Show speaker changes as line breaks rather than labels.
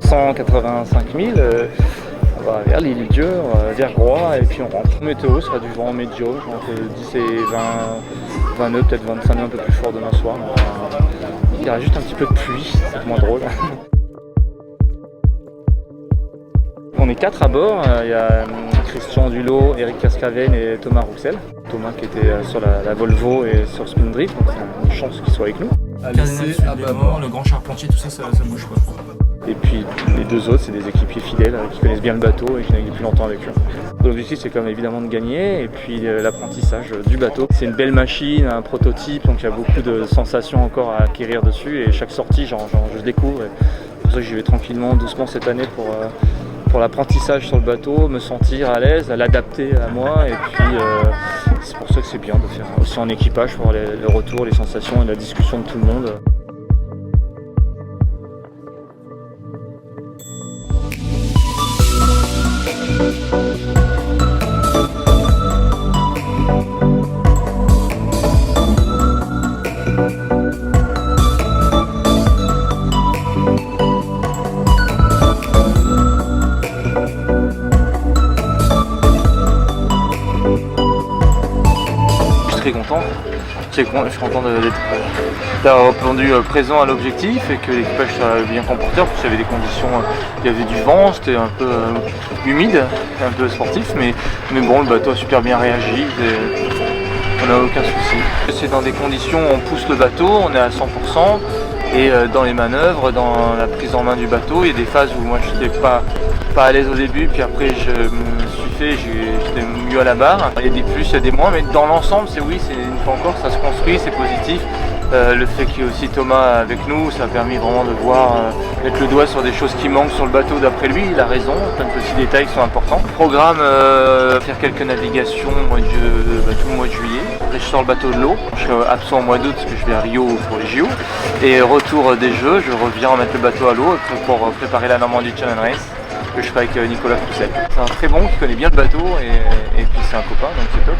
785 000, on va vers l'île Dieu, vers Groix et puis on rentre. Météo sera du vent médio, entre 10 et 20 nœuds, peut-être 25 nœuds un peu plus fort demain soir. Il y aura juste un petit peu de pluie, c'est moins drôle. On est 4 à bord, il y a Christian Dulot, Eric Cascaven et Thomas Rouxel. Thomas qui était sur la Volvo et sur Spin Drift, donc c'est une chance qu'il soit avec nous.
Le grand charpentier, tout ça, ça bouge pas.
Et puis les deux autres, c'est des équipiers fidèles qui connaissent bien le bateau et qui naviguent depuis longtemps avec eux. L'objectif, c'est comme évidemment de gagner et puis l'apprentissage du bateau. C'est une belle machine, un prototype, donc il y a beaucoup de sensations encore à acquérir dessus et chaque sortie, je découvre. Et c'est pour ça que j'y vais tranquillement, doucement cette année pour l'apprentissage sur le bateau, me sentir à l'aise, à l'adapter à moi et puis c'est pour ça que c'est bien de faire aussi en équipage pour avoir le retour, les sensations et la discussion de tout le monde. Content. Je suis content d'avoir répondu présent à l'objectif et que l'équipage soit bien comporté. En plus, il y avait des conditions, il y avait du vent, c'était un peu humide, un peu sportif, mais bon, le bateau a super bien réagi. On n'a aucun souci. C'est dans des conditions où on pousse le bateau, on est à 100%, et dans les manœuvres, dans la prise en main du bateau, il y a des phases où moi je n'étais pas à l'aise au début, puis après je me suis fait, j'étais mieux à la barre. Il y a des plus, il y a des moins, mais dans l'ensemble, c'est une fois encore, ça se construit, c'est positif. Le fait qu'il y ait aussi Thomas avec nous, ça a permis vraiment de voir, mettre le doigt sur des choses qui manquent sur le bateau d'après lui, il a raison, plein de petits détails qui sont importants. Programme, faire quelques navigations tout le mois de juillet. Après je sors le bateau de l'eau, je suis absent au mois d'août parce que je vais à Rio pour les JO. Et retour des Jeux, je reviens mettre le bateau à l'eau pour préparer la Normandie Challenge Race que je ferai avec Nicolas Poussel. C'est un très bon qui connaît bien le bateau et puis c'est un copain, donc c'est top.